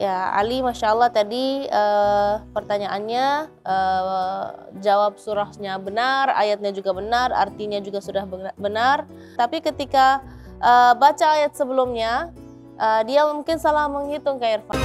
Ya, Ali, Masya Allah tadi pertanyaannya jawab surahnya benar, ayatnya juga benar, artinya juga sudah benar. Tapi ketika baca ayat sebelumnya, dia mungkin salah menghitung Kak Irfan.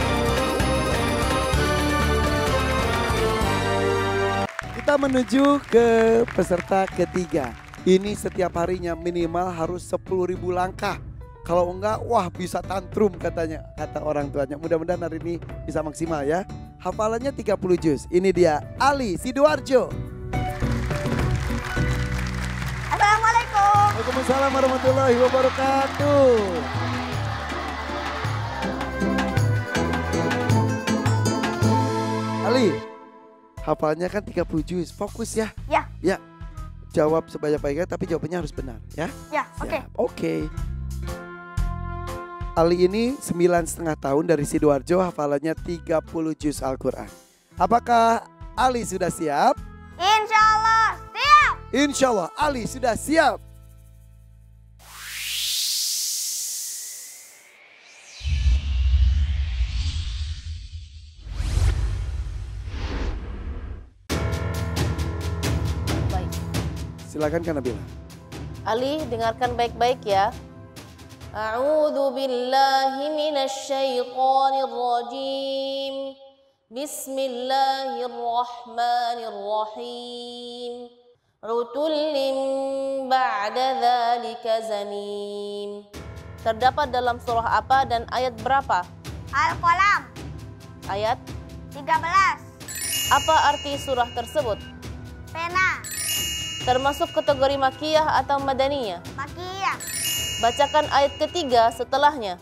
Kita menuju ke peserta ketiga. Ini setiap harinya minimal harus 10.000 langkah. Kalau enggak, wah bisa tantrum katanya, kata orang tuanya. Mudah-mudahan hari ini bisa maksimal ya. Hafalannya 30 juz. Ini dia Ali Sidoarjo. Assalamualaikum. Waalaikumsalam warahmatullahi wabarakatuh. Ali, hafalnya kan 30 juz. Fokus ya. Ya. Ya. Jawab sebanyak-banyaknya tapi jawabannya harus benar ya. Ya, oke. Oke. Ali ini 9,5 tahun dari Sidoarjo, hafalannya 30 juz Al-Quran. Apakah Ali sudah siap? Insya Allah siap. Insya Allah Ali sudah siap. Baik. Silakan Kak Nabila. Ali, dengarkan baik-baik ya. A'udzu billahi minasy syaithanir rajim. Bismillahirrahmanirrahim. Utullin ba'da dzalika zanim. Terdapat dalam surah apa dan ayat berapa? Al-Qalam Ayat. 13. Apa arti surah tersebut? Pena. Termasuk kategori makiyah atau madaniyah? Makiyah. Bacakan ayat ketiga setelahnya.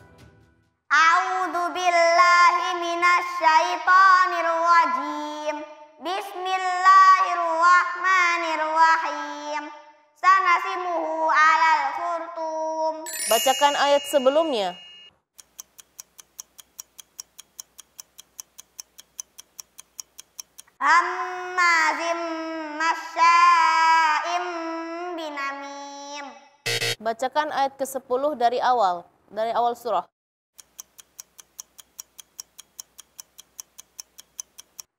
A'udzu billahi minasyaitonir rajim. Bismillahirrahmanirrahim. Sanasimuhu 'alal khurtum. Bacakan ayat sebelumnya. Hammazim masya'im binamim. Bacakan ayat ke-10 dari awal surah.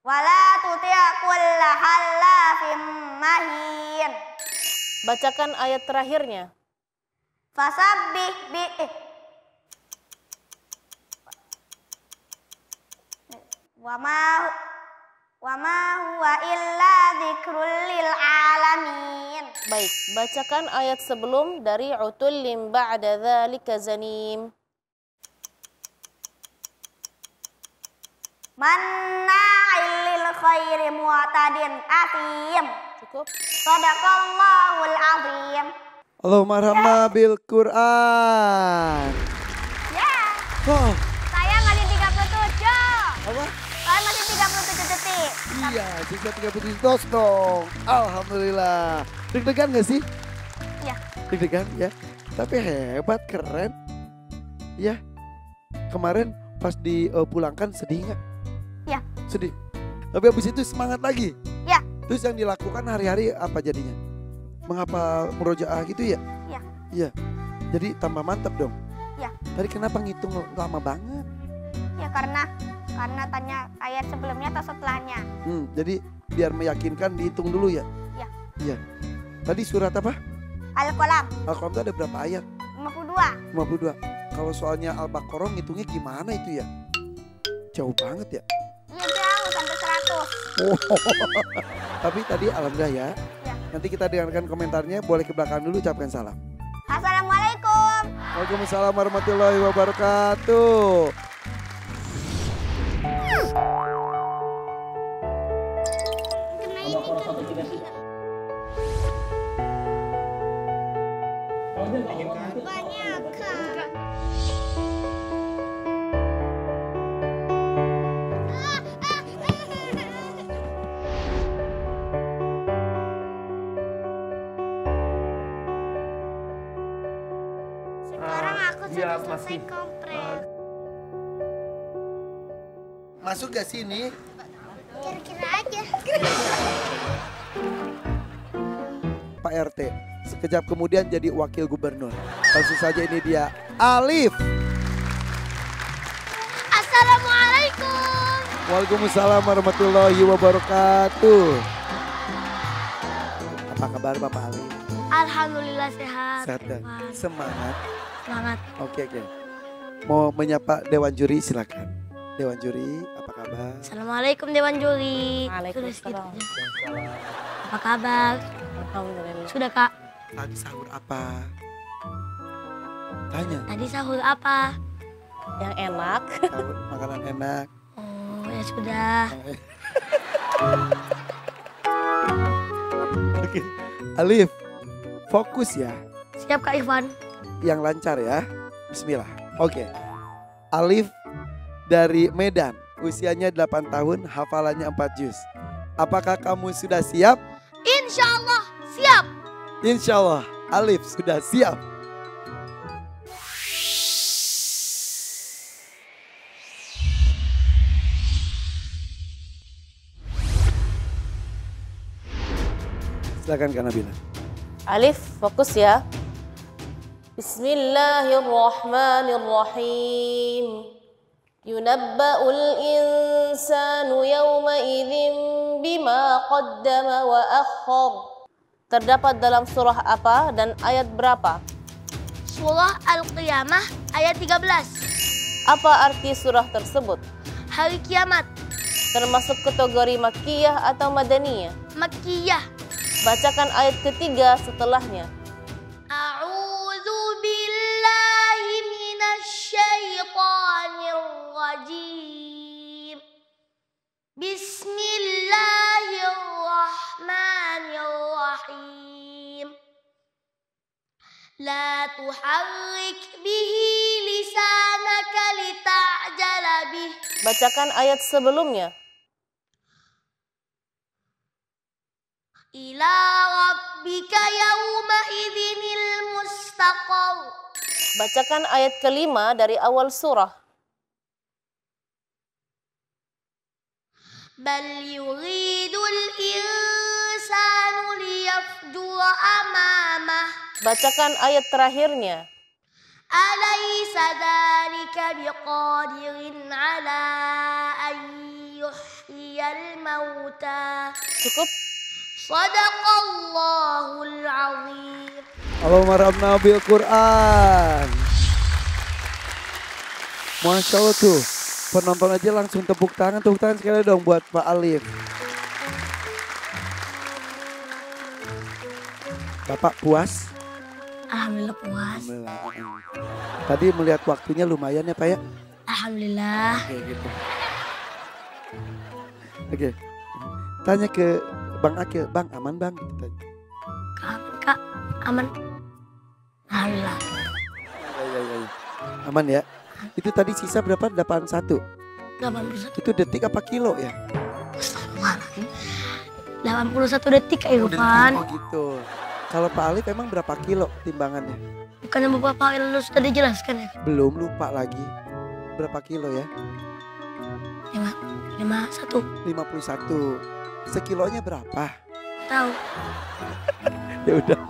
Wala tuti' kulla halafim mahin. Bacakan ayat terakhirnya. Fasabbih wa ma huwa illa dzikrul lil alamin. Baik, bacakan ayat sebelum dari utullim ba'da dzalika zanim. Manna'il lil khairi mu'tadin athim. Cukup? Shadaqallahul azim. Allahumma rahma bil Quran. Ya, Oh, saya masih 37. apa? Saya masih 37 detik. Iya, sisa 30 tos dong. Alhamdulillah. Deg-degan gak sih? Iya. Deg-degan ya. Tapi hebat, keren. Ya. Kemarin pas dipulangkan sedih nggak? Iya. Sedih. Tapi habis itu semangat lagi. Iya. Terus yang dilakukan hari-hari apa jadinya? Menghafal murojaah gitu ya? Iya. Iya. Jadi tambah mantap dong. Iya. Tadi kenapa ngitung lama banget? Ya karena tanya ayat sebelumnya atau setelahnya. Jadi biar meyakinkan dihitung dulu ya? Iya. Iya. Tadi surat apa? Al-Qalam Al-Qalam itu ada berapa ayat? 52. 52. Kalau soalnya Al-Baqarah ngitungnya gimana itu ya? Jauh banget ya? Iya jauh sampai 100. Oh. Tapi tadi alhamdulillah ya. Iya. Nanti kita dengarkan komentarnya, boleh ke belakang dulu ucapkan salam. Assalamualaikum. Waalaikumsalam warahmatullahi wabarakatuh. Banyak kan. Sekarang aku sudah selesai kompres. Masuk gak sih ini? Kira-kira aja. Pak RT, sekejap kemudian jadi wakil gubernur. Langsung saja ini dia Alif. Assalamualaikum. Waalaikumsalam warahmatullahi wabarakatuh. Apa kabar Bapak Ali? Alhamdulillah sehat. Sehat dan semangat. Semangat. Oke. Mau menyapa Dewan Juri silakan. Dewan Juri, apa kabar? Assalamualaikum Dewan Juri. Waalaikumsalam. Apa kabar? Alhamdulillah. Sudah Kak. Tadi sahur apa? Tanya. Tadi sahur apa? Yang enak. Sahur makanan enak. Oh ya sudah. Oke. Alif, fokus ya. Siap Kak Irfan. Yang lancar ya. Bismillah. Oke. Alif dari Medan, usianya 8 tahun, hafalannya 4 juz. Apakah kamu sudah siap? Insya Allah siap. Insya Allah, Alif sudah siap. Silakan Kak Nabila. Alif, fokus ya. Bismillahirrahmanirrahim. Yunabba'ul insanu yawma idzin bima qaddama wa akhkhar. Terdapat dalam surah apa dan ayat berapa? Surah Al-Qiyamah ayat 13. Apa arti surah tersebut? Hari kiamat. Termasuk kategori Makkiyah atau Madaniyah? Makkiyah. Bacakan ayat ketiga setelahnya. A'udzu billahi minasy syaithanir rajim. Bismillahirrahmanirrahim. La tuharrik bihi lisanaka lita'jala bih. Bacakan ayat sebelumnya. Ila rabbika yawma idzinil mustaqar. Bacakan ayat kelima dari awal surah. Bal yuridul insanu liyafjura amamah. Bacakan ayat terakhirnya. Alaysa dzalika biqadirin ala an yuhyiyal mauta. Cukup? Shadaqallahul azim. Allahumma rabbana bil Quran. Masya Allah tuh. Penonton aja langsung tepuk tangan sekali dong buat Pak Alif. Bapak puas? Alhamdulillah puas. Alhamdulillah. Tadi melihat waktunya lumayan ya Pak ya? Alhamdulillah. Oke gitu. Oke. Tanya ke Bang Akil, Bang aman Bang? Gitu tanya. Kak, aman. Alhamdulillah. Ya. Aman ya? Itu tadi sisa berapa? 81? 81. Itu detik apa kilo ya? 81 detik Kak Irfan. Oh gitu. Kalau Pak Alif emang berapa kilo timbangannya? Bukannya beberapa hari lalu sudah dijelaskan ya? Belum, lupa lagi. Berapa kilo ya? 51. 51. Sekilonya berapa? Tahu. Ya udah,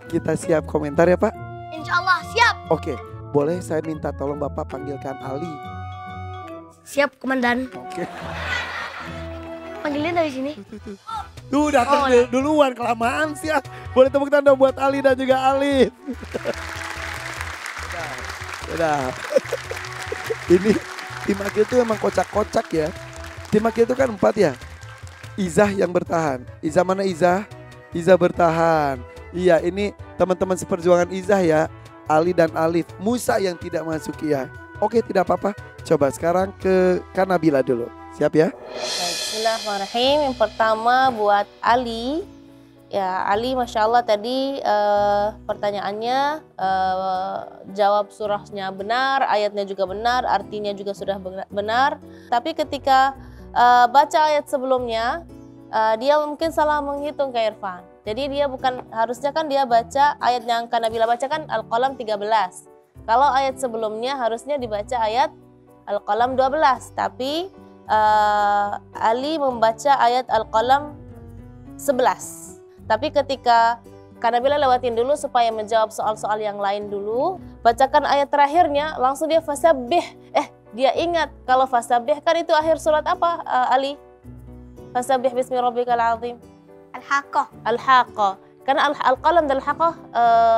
kita siap komentar ya Pak? Insya Allah siap. Oke, boleh saya minta tolong Bapak panggilkan Ali. Siap Komandan. Oke. Panggilnya dari sini. Tuh datang duluan, kelamaan sih ya. Boleh tepuk tangan buat Ali dan juga Ali. Udah. Ini tim Akil itu emang kocak-kocak ya. Tim Akil itu kan 4 ya. Izah yang bertahan. Izah mana Izah? Izah bertahan. Iya, ini teman-teman seperjuangan Izah ya. Ali dan Alif. Musa yang tidak masuk ya. Oke, tidak apa-apa. Coba sekarang ke Kanabila dulu. Siap ya? Bismillahirrahmanirrahim. Yang pertama buat Ali. Ya, Ali Masya Allah tadi pertanyaannya jawab surahnya benar, ayatnya juga benar, artinya juga sudah benar. Tapi ketika baca ayat sebelumnya, dia mungkin salah menghitung Kak Irfan. Jadi dia bukan, harusnya kan dia baca ayat yang Kanabila baca kan Al-Qalam 13. Kalau ayat sebelumnya harusnya dibaca ayat Al-Qalam 12. Tapi Ali membaca ayat Al-Qalam 11. Tapi ketika Kanabila lewatin dulu supaya menjawab soal-soal yang lain dulu, bacakan ayat terakhirnya, langsung dia fasabbih. dia ingat kalau fasabbih kan itu akhir surat apa Ali? Fasabbih bismi rabbikal azim. Al-Haqqah. Al-Haqqah. Karena al-qalam dan al-Haqqah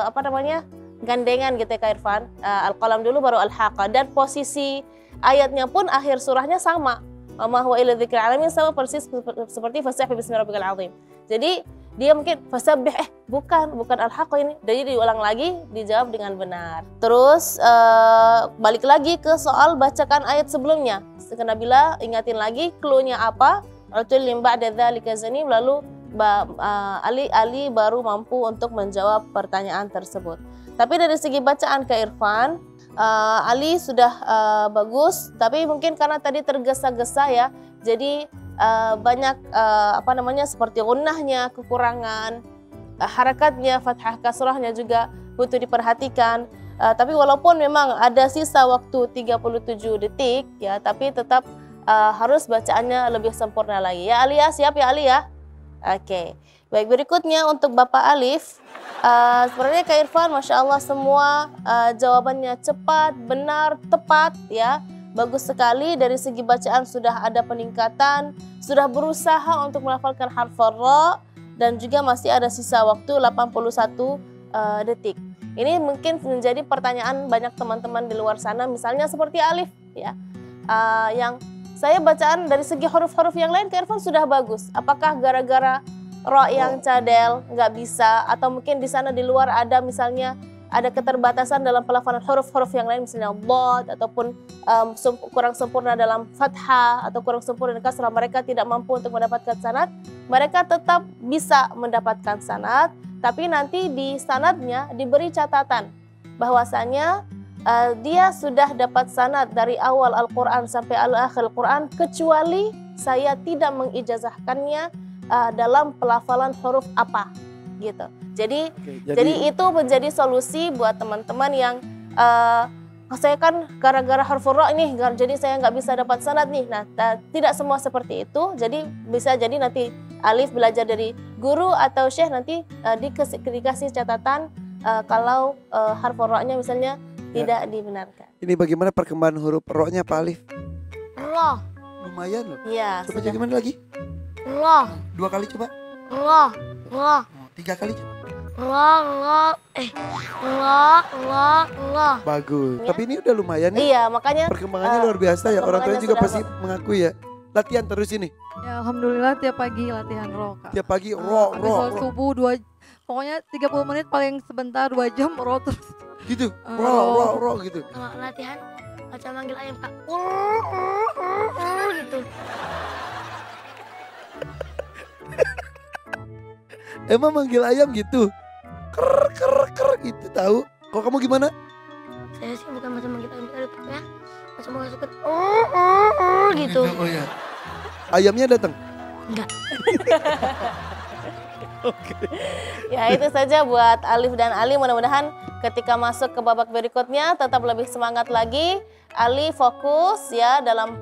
apa namanya? Gandengan gitu ya Kak Irfan. Al-qalam dulu baru al-Haqqah, dan posisi ayatnya pun akhir surahnya sama. Ma huwa illa dzikril alamin, sama persis seperti fasabbih bismi rabbikal azim. Jadi dia mungkin fasabbih bukan al-Haqqah ini. Jadi diulang lagi, dijawab dengan benar. Terus balik lagi ke soal bacakan ayat sebelumnya. Nabila ingatin lagi clue-nya apa? Utulim ba'da dzalika zanim, lalu Ali baru mampu untuk menjawab pertanyaan tersebut. Tapi dari segi bacaan Kak Irfan, Ali sudah bagus, tapi mungkin karena tadi tergesa-gesa ya, jadi banyak apa namanya seperti gunnahnya kekurangan, harakatnya, fathah kasrahnya juga butuh diperhatikan. Tapi walaupun memang ada sisa waktu 37 detik ya, tapi tetap harus bacaannya lebih sempurna lagi. Ya Ali ya, siap ya Ali ya? Oke. Baik, berikutnya untuk Bapak Alif. Sebenarnya Kak Irfan, Masya Allah semua jawabannya cepat, benar, tepat ya. Bagus sekali, dari segi bacaan sudah ada peningkatan, sudah berusaha untuk melafalkan harf ra, dan juga masih ada sisa waktu 81 detik. Ini mungkin menjadi pertanyaan banyak teman-teman di luar sana, misalnya seperti Alif ya, yang saya bacaan dari segi huruf-huruf yang lain Kak Irfan sudah bagus. Apakah gara-gara ra yang cadel nggak bisa, atau mungkin di sana di luar ada misalnya ada keterbatasan dalam pelafalan huruf-huruf yang lain, misalnya dhad, ataupun kurang sempurna dalam fathah atau kurang sempurna dalam kasrah, mereka tidak mampu untuk mendapatkan sanad. Mereka tetap bisa mendapatkan sanad, tapi nanti di sanadnya diberi catatan bahwasanya dia sudah dapat sanad dari awal Al-Quran sampai akhir Al-Quran, kecuali saya tidak mengijazahkannya dalam pelafalan huruf apa gitu. Jadi itu menjadi solusi buat teman-teman yang saya kan gara-gara huruf ra ini, jadi saya nggak bisa dapat sanad nih. Nah, tidak semua seperti itu. Jadi bisa jadi nanti Alif belajar dari guru atau syekh, nanti dikasih catatan kalau harf ra-nya misalnya tidak dibenarkan. Ini bagaimana perkembangan huruf ro-nya Pak Alif? Ra. Lumayan loh. Iya. Coba gimana lagi? Ra. 2 kali coba. Ra. Ra. 3 kali coba. Ra. Bagus. Ya. Tapi ini udah lumayan ya. Iya, makanya Perkembangannya luar biasa ya. Orang tuanya perkembangannya juga sudah pasti mengakui ya. Latihan terus ini. Ya alhamdulillah tiap pagi latihan ro Kak. Tiap pagi Habis sholat subuh 2, pokoknya 30 menit paling sebentar, 2 jam ro terus. gitu. Ro gitu. Kalau latihan baca manggil ayam Kak. Gitu. Emang manggil ayam gitu? Ker gitu tahu. Kok kamu gimana? Saya sih bukan baca manggil ayam tadi ya. Baca manggil suket gitu. Oh ya. Ayamnya datang? Enggak. Oke. ya itu saja buat Alif dan Ali. Mudah-mudahan ketika masuk ke babak berikutnya tetap lebih semangat lagi. Ali fokus ya dalam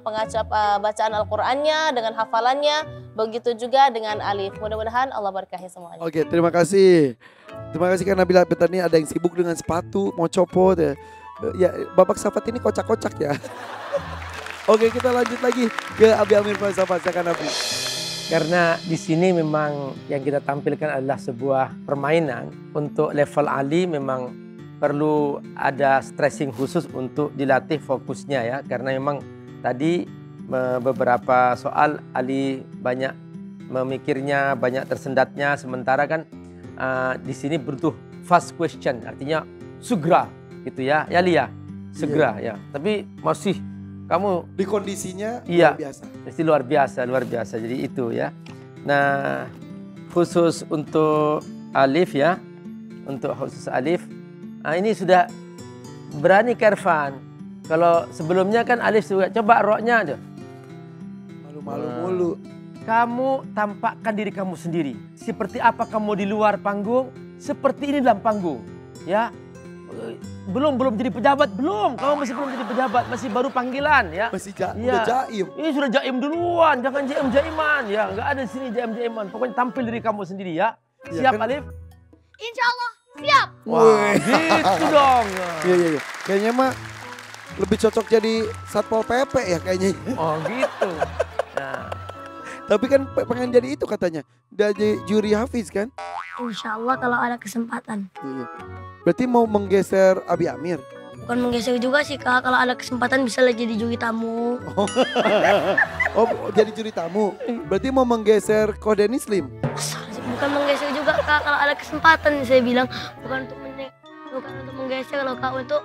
pengacap bacaan Al-Qur'annya dengan hafalannya, begitu juga dengan Alif. Mudah-mudahan Allah berkahi semuanya. Oke, terima kasih. Terima kasih karena Nabila Petani ada yang sibuk dengan sepatu, mau copot ya. Ya, babak safat ini kocak-kocak ya. Oke, kita lanjut lagi ke Abi Amir Falsafah. Silakan Abi. Karena di sini memang yang kita tampilkan adalah sebuah permainan. Untuk level Ali memang perlu ada stressing khusus untuk dilatih fokusnya ya. Karena memang tadi beberapa soal Ali banyak memikirnya, banyak tersendatnya. Sementara kan di sini butuh fast question, artinya segera gitu ya. Ya Lia, segera ya. Tapi masih kamu Di kondisinya iya, luar biasa. pasti luar biasa. Jadi itu ya. Nah, khusus untuk Alif ya, untuk khusus Alif, ini sudah berani Irfan. Kalau sebelumnya kan Alif juga coba ro-nya aja. Malu-malu mulu. Kamu tampakkan diri kamu sendiri. Seperti apa kamu di luar panggung, seperti ini dalam panggung. Ya. Belum jadi pejabat, belum. Kamu masih belum jadi pejabat, masih baru panggilan ya. Masih udah jaim. Ini sudah jaim duluan, jangan jaim-jaiman ya. Enggak ada di sini jaim-jaiman. Pokoknya tampil diri kamu sendiri ya. Ya, Siap kan? Alif? Insya Allah siap. Wah, gitu dong. Iya. Kayaknya mah lebih cocok jadi Satpol PP ya kayaknya. Oh gitu. Nah, Tapi kan pengen jadi itu katanya. Jadi juri Hafiz kan? Insya Allah kalau ada kesempatan. Iya. Berarti mau menggeser Abi Amir? Bukan menggeser juga sih kak, kalau ada kesempatan bisa lah jadi juri tamu. Oh jadi juri tamu. Berarti mau menggeser Kode Nislim? Bukan menggeser juga kak, kalau ada kesempatan saya bilang bukan untuk menggeser loh kak, untuk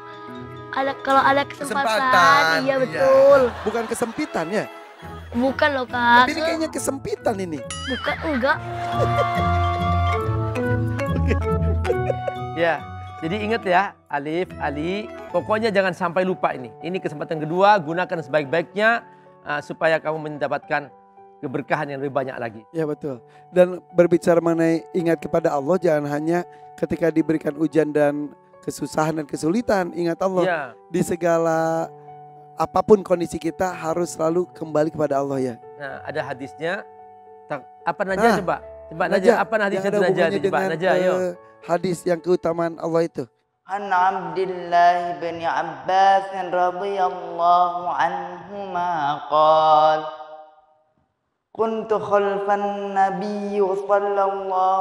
kalau ada kesempatan. Iya betul. Bukan kesempitan ya? Bukan loh kak. Tapi ini kayaknya kesempitan ini. Bukan, enggak. ya. Jadi ingat ya, Alif, Ali, pokoknya jangan sampai lupa ini. Ini kesempatan kedua, gunakan sebaik-baiknya supaya kamu mendapatkan keberkahan yang lebih banyak lagi. Ya betul. Dan berbicara mengenai ingat kepada Allah, jangan hanya ketika diberikan ujian dan kesusahan dan kesulitan. Ingat Allah Ya. di segala apapun kondisi kita harus selalu kembali kepada Allah ya. Nah, ada hadisnya. Apa Najah coba? Coba Najah, Najah, apa hadisnya yang ada Najah? hubungannya Coba dengan Najah, ayo. hadis yang keutamaan Allah itu. عن عبد الله بن عباس رضي الله عنهما قال كنت خلف النبي صلى الله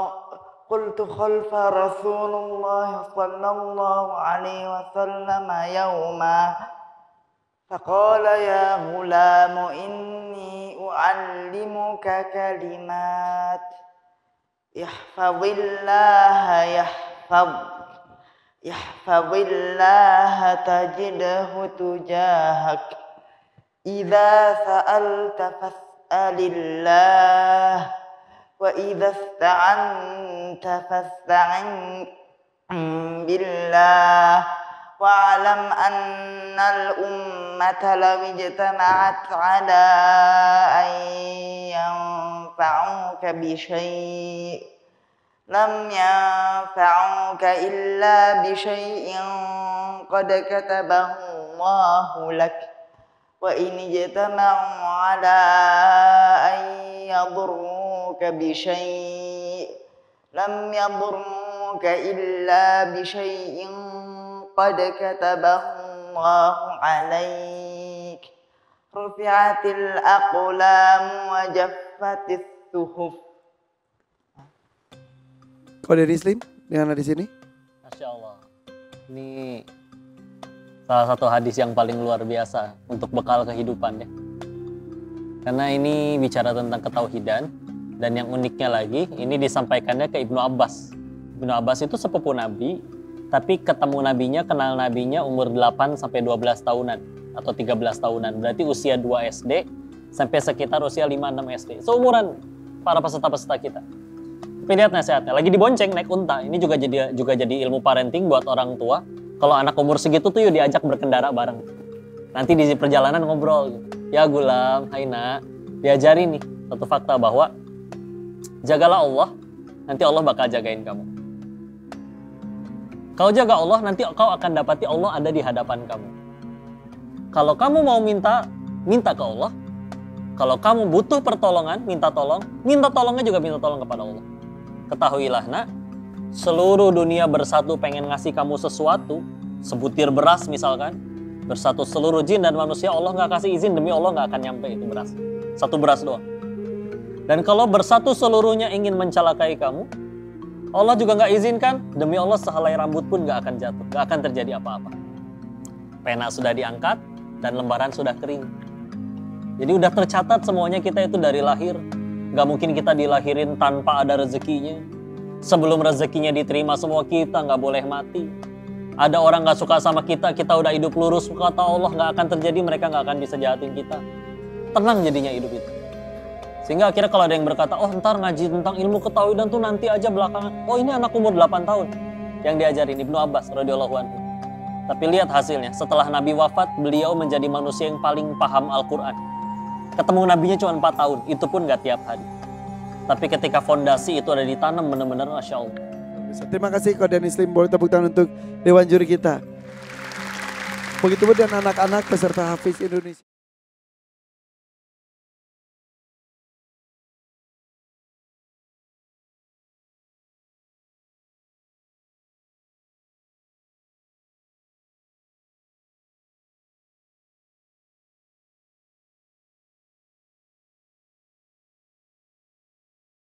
قلت خلف رسول الله صلى الله عليه وسلم يوما فقال يا غلام إني أعلمك كلمات احفظ الله يحفظ الله تجده تجاهك إذا سألت فاسأل الله وإذا استعنت فاستعن بالله واعلم أن الأمة لو اجتمعت على أن ينفعوك بشيء لم ينفعوك إلا بشيء قد كتبه الله لك وإن اجتمعوا على أن يضروك بشيء لم يضروك إلا بشيء قد كتبه الله عليك رفعت الأقلام وجفت الصحف. Kode Nislim dengan hadis ini? Masya Allah. Ini salah satu hadis yang paling luar biasa untuk bekal kehidupan deh. Karena ini bicara tentang ketauhidan dan yang uniknya lagi ini disampaikannya ke Ibnu Abbas. Ibnu Abbas itu sepupu Nabi, tapi ketemu nabinya, kenal nabinya umur 8 sampai 12 tahunan atau 13 tahunan. Berarti usia 2 SD sampai sekitar usia 5-6 SD. Seumuran para peserta-peserta kita. Tapi lihat nasihatnya, lagi dibonceng naik unta. Ini juga jadi ilmu parenting buat orang tua. Kalau anak umur segitu tuh yuk diajak berkendara bareng. Nanti di perjalanan ngobrol. Ya gulam, hai nak. Diajari nih satu fakta bahwa jagalah Allah, nanti Allah bakal jagain kamu. Kau jaga Allah, nanti kau akan dapati Allah ada di hadapan kamu. Kalau kamu mau minta ke Allah. Kalau kamu butuh pertolongan, minta tolongnya juga minta tolong kepada Allah. Ketahuilah nak, seluruh dunia bersatu pengen ngasih kamu sesuatu, sebutir beras misalkan, bersatu seluruh jin dan manusia, Allah nggak kasih izin, demi Allah nggak akan nyampe itu beras. Satu beras doang. Dan kalau bersatu seluruhnya ingin mencelakai kamu, Allah juga nggak izinkan, demi Allah sehelai rambut pun nggak akan jatuh, nggak akan terjadi apa-apa. Pena sudah diangkat dan lembaran sudah kering. Jadi udah tercatat semuanya kita itu dari lahir. Gak mungkin kita dilahirin tanpa ada rezekinya. Sebelum rezekinya diterima semua kita gak boleh mati. Ada orang gak suka sama kita udah hidup lurus. Kata Allah gak akan terjadi, mereka gak akan bisa jahatin kita. Tenang jadinya hidup itu. Sehingga akhirnya kalau ada yang berkata, oh ntar ngaji tentang ilmu ketauhidan tuh nanti aja belakangan. Oh ini anak umur 8 tahun yang diajarin Ibnu Abbas radhiyallahu anhu. Tapi lihat hasilnya, setelah Nabi wafat, beliau menjadi manusia yang paling paham Al-Quran. Ketemu nabinya cuma 4 tahun, itu pun gak tiap hari. Tapi ketika fondasi itu ada ditanam benar-benar Masya Allah. Terima kasih Kode Nislim, boleh tepuk tangan untuk Dewan Juri kita. Begitu pun dan anak-anak peserta Hafiz Indonesia.